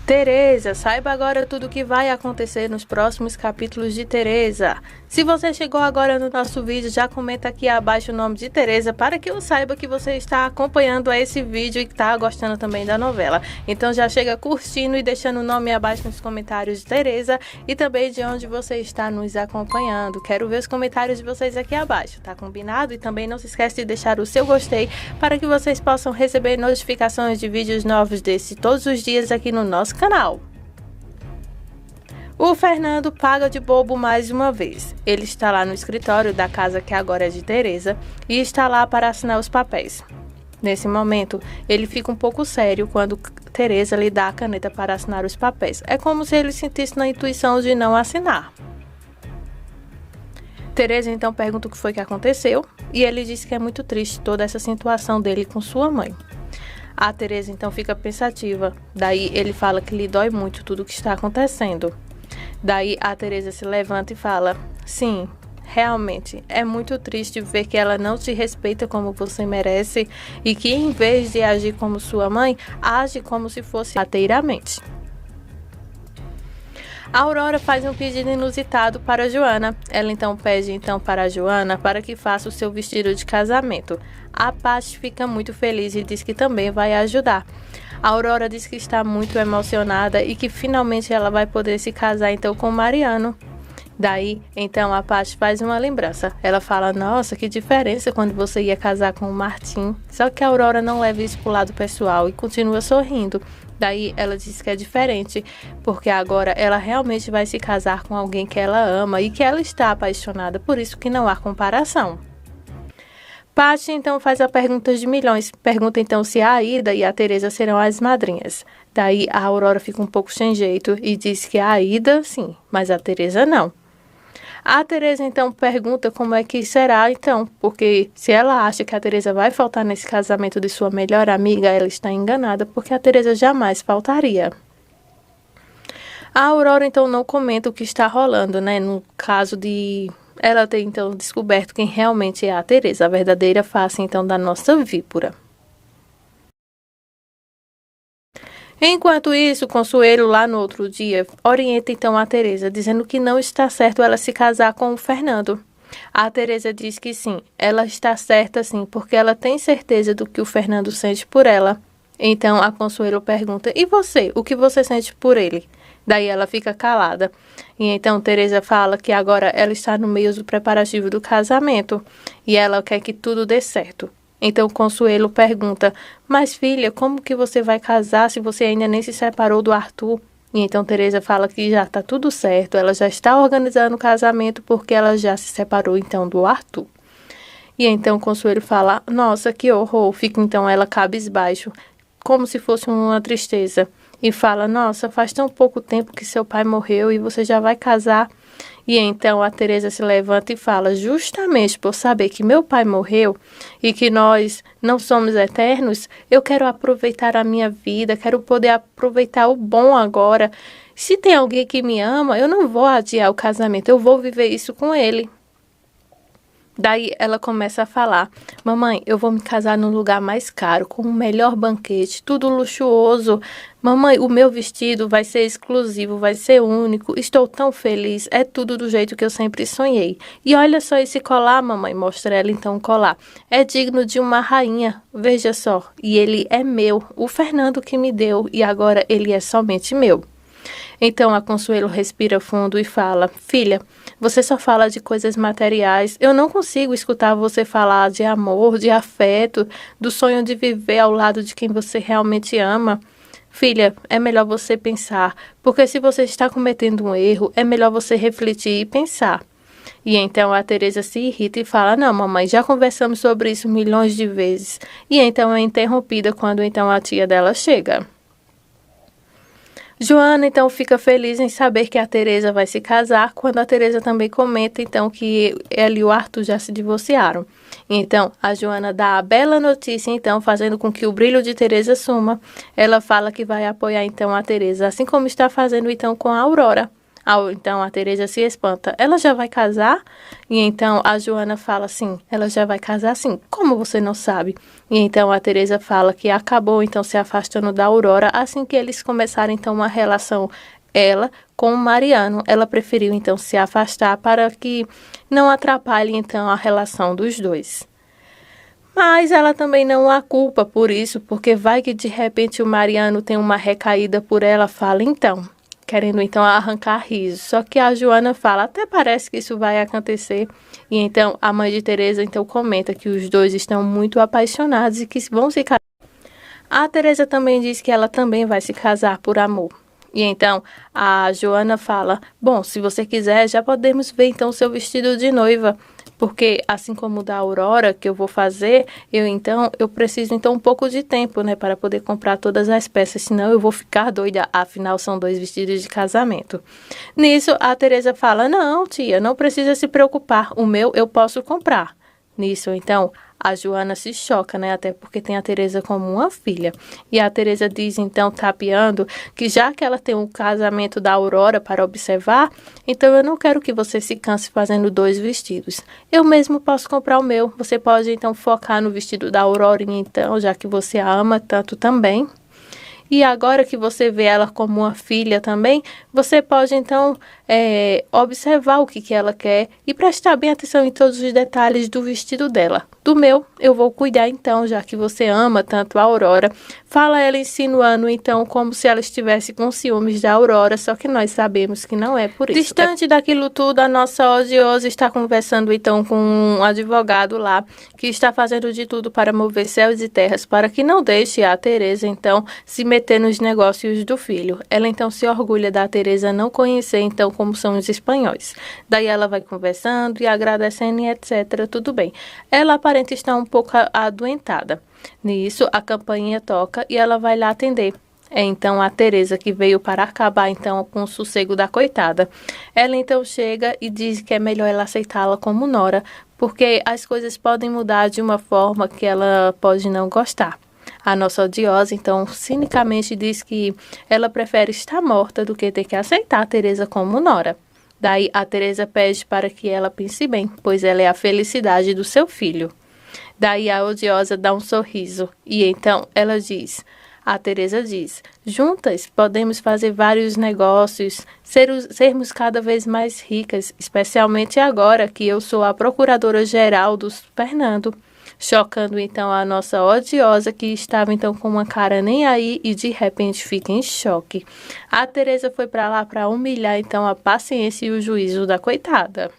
Teresa, saiba agora tudo o que vai acontecer nos próximos capítulos de Teresa. Se você chegou agora no nosso vídeo, já comenta aqui abaixo o nome de Teresa para que eu saiba que você está acompanhando esse vídeo e está gostando também da novela. Então já chega curtindo e deixando o nome abaixo nos comentários de Teresa e também de onde você está nos acompanhando. Quero ver os comentários de vocês aqui abaixo, tá combinado? E também não se esquece de deixar o seu gostei para que vocês possam receber notificações de vídeos novos desse todos os dias aqui no nosso canal. O Fernando paga de bobo mais uma vez. Ele está lá no escritório da casa que agora é de Teresa e está lá para assinar os papéis. Nesse momento, ele fica um pouco sério quando Teresa lhe dá a caneta para assinar os papéis. É como se ele sentisse na intuição de não assinar. Teresa então pergunta o que foi que aconteceu e ele diz que é muito triste toda essa situação dele com sua mãe. A Teresa então fica pensativa, daí ele fala que lhe dói muito tudo o que está acontecendo. Daí a Teresa se levanta e fala: sim, realmente é muito triste ver que ela não te respeita como você merece e que em vez de agir como sua mãe, age como se fosse rateiramente. A Aurora faz um pedido inusitado para a Joana. Ela então pede para a Joana para que faça o seu vestido de casamento. A Paty fica muito feliz e diz que também vai ajudar. A Aurora diz que está muito emocionada e que finalmente ela vai poder se casar então com o Mariano. Daí, então, a Paty faz uma lembrança. Ela fala: nossa, que diferença quando você ia casar com o Martim. Só que a Aurora não leva isso pro lado pessoal e continua sorrindo. Daí ela diz que é diferente, porque agora ela realmente vai se casar com alguém que ela ama e que ela está apaixonada, por isso que não há comparação. Paty então faz a pergunta de milhões. Pergunta então se a Aida e a Teresa serão as madrinhas. Daí a Aurora fica um pouco sem jeito e diz que a Aida sim, mas a Teresa não. A Teresa então pergunta como é que será então, porque se ela acha que a Teresa vai faltar nesse casamento de sua melhor amiga, ela está enganada, porque a Teresa jamais faltaria. A Aurora então não comenta o que está rolando, né, no caso de ela ter então descoberto quem realmente é a Teresa, a verdadeira face então da nossa víbora. Enquanto isso, Consuelo, lá no outro dia, orienta então a Teresa, dizendo que não está certo ela se casar com o Fernando. A Teresa diz que sim, ela está certa sim, porque ela tem certeza do que o Fernando sente por ela. Então a Consuelo pergunta: e você, o que você sente por ele? Daí ela fica calada. E então Teresa fala que agora ela está no meio do preparativo do casamento e ela quer que tudo dê certo. Então Consuelo pergunta: mas filha, como que você vai casar se você ainda nem se separou do Arthur? E então Teresa fala que já está tudo certo, ela já está organizando o casamento porque ela já se separou então do Arthur. E então Consuelo fala: nossa, que horror. Fica então ela cabisbaixo, como se fosse uma tristeza. E fala: nossa, faz tão pouco tempo que seu pai morreu e você já vai casar. E então a Teresa se levanta e fala: justamente por saber que meu pai morreu e que nós não somos eternos, eu quero aproveitar a minha vida, quero poder aproveitar o bom agora. Se tem alguém que me ama, eu não vou adiar o casamento, eu vou viver isso com ele. Daí ela começa a falar: mamãe, eu vou me casar num lugar mais caro, com o melhor banquete, tudo luxuoso. Mamãe, o meu vestido vai ser exclusivo, vai ser único. Estou tão feliz, é tudo do jeito que eu sempre sonhei. E olha só esse colar, mamãe, mostra ela então o colar. É digno de uma rainha, veja só. E ele é meu, o Fernando que me deu, e agora ele é somente meu. Então a Consuelo respira fundo e fala: filha, você só fala de coisas materiais. Eu não consigo escutar você falar de amor, de afeto, do sonho de viver ao lado de quem você realmente ama. Filha, é melhor você pensar, porque se você está cometendo um erro, é melhor você refletir e pensar. E então a Teresa se irrita e fala: não, mamãe, já conversamos sobre isso milhões de vezes. E então é interrompida quando então a tia dela chega. Joana então fica feliz em saber que a Teresa vai se casar, quando a Teresa também comenta então que ela e o Arthur já se divorciaram. Então a Joana dá a bela notícia então, fazendo com que o brilho de Teresa suma. Ela fala que vai apoiar então a Teresa, assim como está fazendo então com a Aurora. Então a Teresa se espanta. Ela já vai casar? E então a Joana fala assim, ela já vai casar sim. Como você não sabe? E então a Teresa fala que acabou então se afastando da Aurora assim que eles começaram então uma relação ela com o Mariano. Ela preferiu então se afastar para que não atrapalhe então a relação dos dois. Mas ela também não a culpa por isso, porque vai que de repente o Mariano tem uma recaída por ela, fala então, querendo então arrancar riso. Só que a Joana fala, até parece que isso vai acontecer. E então a mãe de Teresa então comenta que os dois estão muito apaixonados e que vão se casar. A Teresa também diz que ela também vai se casar por amor. E então a Joana fala, bom, se você quiser, já podemos ver então o seu vestido de noiva. Porque assim como o da Aurora que eu vou fazer, eu preciso então um pouco de tempo, né, para poder comprar todas as peças, senão eu vou ficar doida, afinal são 2 vestidos de casamento. Nisso a Teresa fala: "Não, tia, não precisa se preocupar, o meu eu posso comprar". Nisso, então, a Joana se choca, né? Até porque tem a Teresa como uma filha. E a Teresa diz, então, tapeando, que já que ela tem um casamento da Aurora para observar, então eu não quero que você se canse fazendo 2 vestidos. Eu mesmo posso comprar o meu. Você pode, então, focar no vestido da Aurora, então, já que você a ama tanto também. E agora que você vê ela como uma filha também, você pode então observar o que ela quer e prestar bem atenção em todos os detalhes do vestido dela. Do meu, eu vou cuidar então, já que você ama tanto a Aurora. Fala ela insinuando então como se ela estivesse com ciúmes da Aurora, só que nós sabemos que não é por isso. Distante daquilo tudo, a nossa odiosa está conversando então com um advogado lá, que está fazendo de tudo para mover céus e terras, para que não deixe a Teresa então se meter nos negócios do filho. Ela então se orgulha da Teresa não conhecer então como são os espanhóis. Daí ela vai conversando e agradecendo e etc. Tudo bem. Ela aparenta estar um pouco adoentada. Nisso, a campainha toca e ela vai lá atender. É então a Teresa que veio para acabar então com o sossego da coitada. Ela então chega e diz que é melhor ela aceitá-la como nora, porque as coisas podem mudar de uma forma que ela pode não gostar. A nossa odiosa, então, cinicamente diz que ela prefere estar morta do que ter que aceitar a Teresa como nora. Daí a Teresa pede para que ela pense bem, pois ela é a felicidade do seu filho. Daí a odiosa dá um sorriso e então ela diz, a Teresa diz, juntas podemos fazer vários negócios, sermos cada vez mais ricas, especialmente agora que eu sou a procuradora-geral do Fernando. Chocando então a nossa odiosa, que estava então com uma cara nem aí e de repente fica em choque. A Teresa foi para lá para humilhar então a paciência e o juízo da coitada.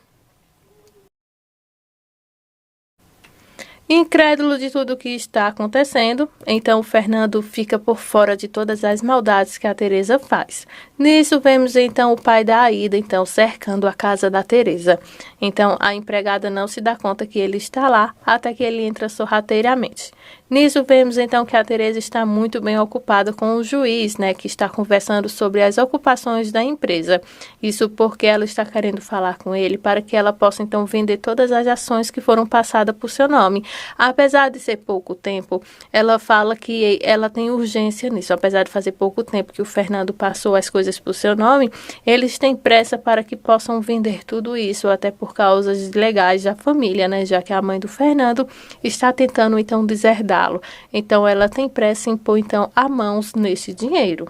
Incrédulo de tudo o que está acontecendo, então o Fernando fica por fora de todas as maldades que a Teresa faz. Nisso vemos então o pai da Aida então cercando a casa da Teresa. Então a empregada não se dá conta que ele está lá até que ele entra sorrateiramente. Nisso vemos então que a Teresa está muito bem ocupada com o juiz, né, que está conversando sobre as ocupações da empresa. Isso porque ela está querendo falar com ele para que ela possa então vender todas as ações que foram passadas por seu nome. Apesar de ser pouco tempo, ela fala que ela tem urgência nisso. Apesar de fazer pouco tempo que o Fernando passou as coisas por seu nome, eles têm pressa para que possam vender tudo isso, até por causas legais da família, né, já que a mãe do Fernando está tentando então deserdá-lo. Então ela tem pressa em pôr então a mãos nesse dinheiro.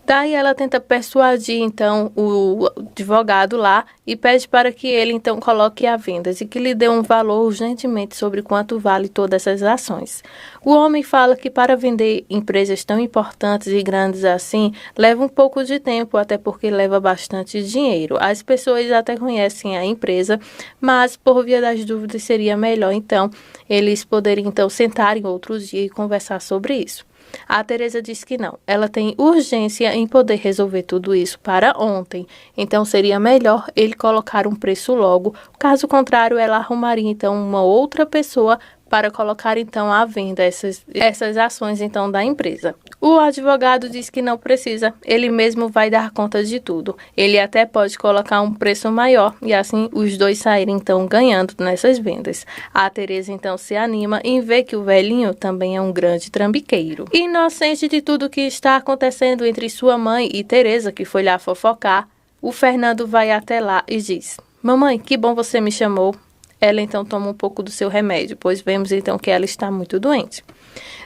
Daí ela tenta persuadir então o advogado lá e pede para que ele então coloque à venda e que lhe dê um valor urgentemente sobre quanto vale todas essas ações. O homem fala que para vender empresas tão importantes e grandes assim leva um pouco de tempo, até porque leva bastante dinheiro. As pessoas até conhecem a empresa, mas por via das dúvidas seria melhor então eles poderem então sentar em outro dia e conversar sobre isso. A Teresa diz que não, ela tem urgência em poder resolver tudo isso para ontem, então seria melhor ele colocar um preço logo, caso contrário ela arrumaria então uma outra pessoa para colocar então à venda essas ações então da empresa. O advogado diz que não precisa, ele mesmo vai dar conta de tudo. Ele até pode colocar um preço maior e assim os dois saírem então ganhando nessas vendas. A Teresa então se anima em ver que o velhinho também é um grande trambiqueiro. Inocente de tudo que está acontecendo entre sua mãe e Teresa, que foi lá fofocar, o Fernando vai até lá e diz: "Mamãe, que bom você me chamou." Ela então toma um pouco do seu remédio, pois vemos então que ela está muito doente.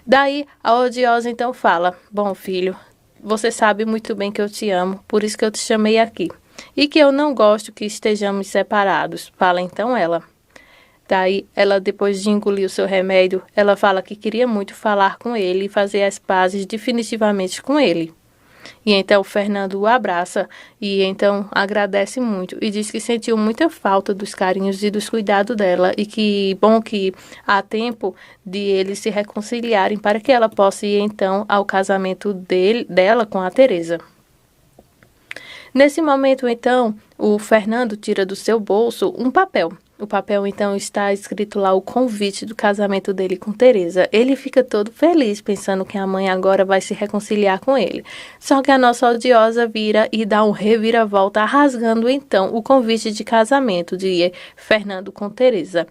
Daí a odiosa então fala: "Bom, filho, você sabe muito bem que eu te amo, por isso que eu te chamei aqui. E que eu não gosto que estejamos separados." Fala então ela. Daí ela, depois de engolir o seu remédio, ela fala que queria muito falar com ele e fazer as pazes definitivamente com ele. E então Fernando o abraça e então agradece muito e diz que sentiu muita falta dos carinhos e dos cuidados dela e que bom que há tempo de eles se reconciliarem para que ela possa ir então ao casamento dela com a Teresa. Nesse momento então o Fernando tira do seu bolso um papel. O papel, então, está escrito lá o convite do casamento dele com Teresa. Ele fica todo feliz, pensando que a mãe agora vai se reconciliar com ele. Só que a nossa odiosa vira e dá um reviravolta, rasgando, então, o convite de casamento de Fernando com Teresa.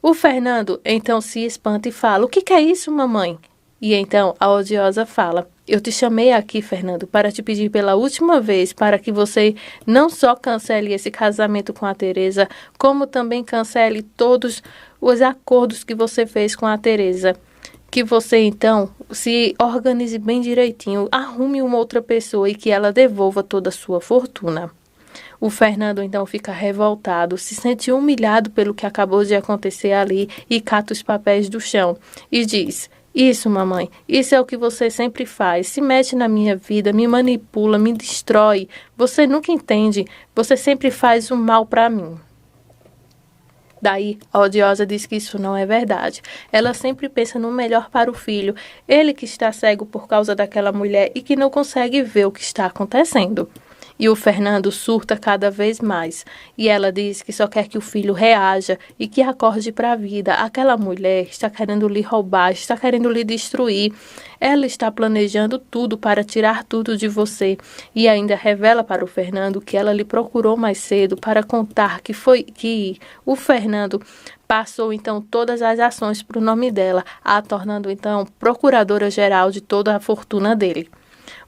O Fernando, então, se espanta e fala: "O que é isso, mamãe?" E então a odiosa fala: "Eu te chamei aqui, Fernando, para te pedir pela última vez para que você não só cancele esse casamento com a Teresa, como também cancele todos os acordos que você fez com a Teresa. Que você, então, se organize bem direitinho, arrume uma outra pessoa e que ela devolva toda a sua fortuna." O Fernando, então, fica revoltado, se sente humilhado pelo que acabou de acontecer ali e cata os papéis do chão e diz: "Isso, mamãe, isso é o que você sempre faz. Se mete na minha vida, me manipula, me destrói. Você nunca entende. Você sempre faz o mal para mim." Daí, a odiosa diz que isso não é verdade. Ela sempre pensa no melhor para o filho, ele que está cego por causa daquela mulher e que não consegue ver o que está acontecendo. E o Fernando surta cada vez mais. E ela diz que só quer que o filho reaja e que acorde para a vida. Aquela mulher está querendo lhe roubar, está querendo lhe destruir. Ela está planejando tudo para tirar tudo de você. E ainda revela para o Fernando que ela lhe procurou mais cedo para contar que o Fernando passou então todas as ações para o nome dela, a tornando então procuradora-geral de toda a fortuna dele.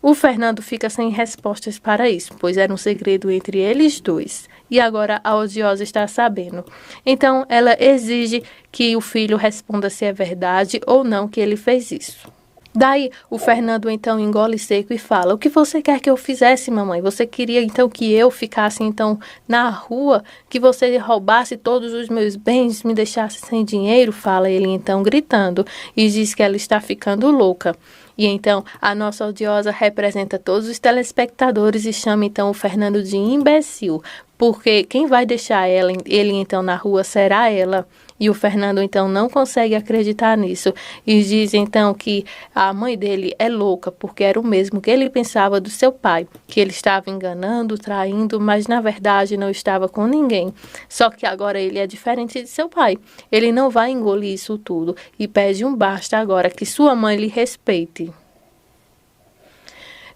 O Fernando fica sem respostas para isso, pois era um segredo entre eles dois. E agora a odiosa está sabendo. Então ela exige que o filho responda se é verdade ou não que ele fez isso. Daí o Fernando então engole seco e fala: "O que você quer que eu fizesse, mamãe? Você queria então que eu ficasse então na rua, que você roubasse todos os meus bens, me deixasse sem dinheiro?" Fala ele então gritando e diz que ela está ficando louca. E então a nossa odiosa representa todos os telespectadores e chama então o Fernando de imbecil, porque quem vai deixar ele então na rua será ela. E o Fernando então não consegue acreditar nisso e diz então que a mãe dele é louca, porque era o mesmo que ele pensava do seu pai, que ele estava enganando, traindo, mas na verdade não estava com ninguém. Só que agora ele é diferente de seu pai. Ele não vai engolir isso tudo e pede um basta agora, que sua mãe lhe respeite.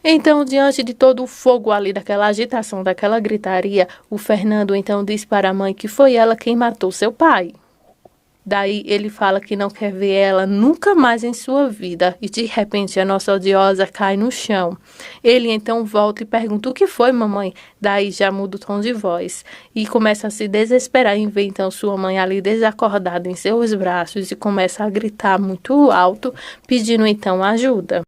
Então, diante de todo o fogo ali, daquela agitação, daquela gritaria, o Fernando então diz para a mãe que foi ela quem matou seu pai. Daí ele fala que não quer ver ela nunca mais em sua vida e de repente a nossa odiosa cai no chão. Ele então volta e pergunta: "O que foi, mamãe?" Daí já muda o tom de voz e começa a se desesperar em ver então sua mãe ali desacordada em seus braços e começa a gritar muito alto, pedindo então ajuda.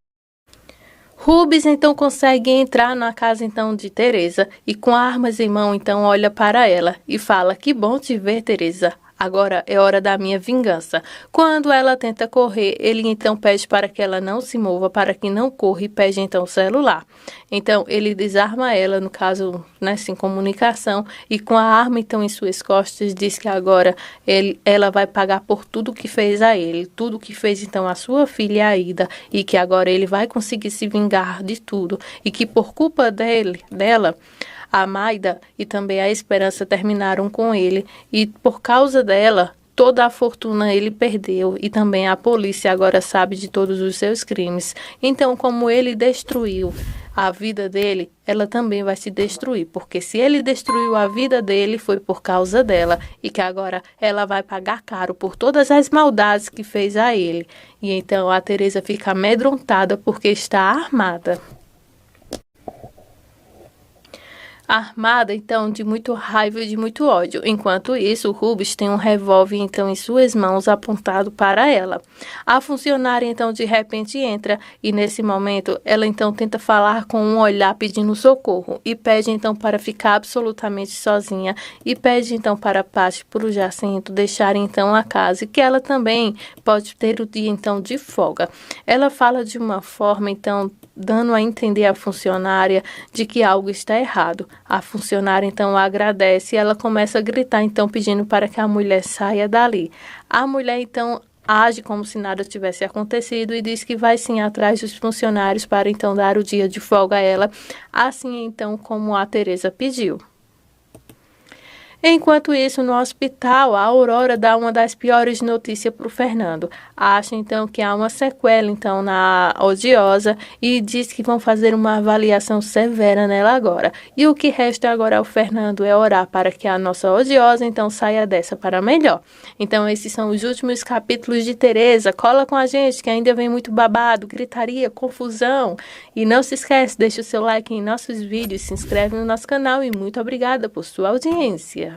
Rubens então consegue entrar na casa então de Teresa e com armas em mão então olha para ela e fala: "Que bom te ver, Teresa. Agora é hora da minha vingança." Quando ela tenta correr, ele então pede para que ela não se mova, para que não corra e pede então o celular. Então ele desarma ela, no caso, né, sem comunicação, e com a arma então em suas costas diz que agora ela vai pagar por tudo que fez a ele, tudo que fez então a sua filha Aida, e que agora ele vai conseguir se vingar de tudo e que por culpa dela a Maida e também a Esperança terminaram com ele e por causa dela toda a fortuna ele perdeu e também a polícia agora sabe de todos os seus crimes. Então, como ele destruiu a vida dele, ela também vai se destruir, porque se ele destruiu a vida dele foi por causa dela e que agora ela vai pagar caro por todas as maldades que fez a ele. E então a Teresa fica amedrontada porque está armada. Armada, então, de muito raiva e de muito ódio. Enquanto isso, o Rubens tem um revólver, então, em suas mãos, apontado para ela. A funcionária, então, de repente entra e, nesse momento, ela, então, tenta falar com um olhar pedindo socorro e pede, então, para ficar absolutamente sozinha e pede, então, para Paty e para o Jacinto deixarem, então, a casa e que ela também pode ter o dia, então, de folga. Ela fala de uma forma, então, dando a entender à funcionária de que algo está errado. A funcionária, então, agradece e ela começa a gritar, então, pedindo para que a mulher saia dali. A mulher, então, age como se nada tivesse acontecido e diz que vai sim atrás dos funcionários para, então, dar o dia de folga a ela, assim, então, como a Teresa pediu. Enquanto isso, no hospital, a Aurora dá uma das piores notícias para o Fernando. Acha, então, que há uma sequela, então, na odiosa e diz que vão fazer uma avaliação severa nela agora. E o que resta agora ao Fernando é orar para que a nossa odiosa, então, saia dessa para melhor. Então, esses são os últimos capítulos de Teresa. Cola com a gente, que ainda vem muito babado, gritaria, confusão. E não se esquece, deixa o seu like em nossos vídeos, se inscreve no nosso canal e muito obrigada por sua audiência.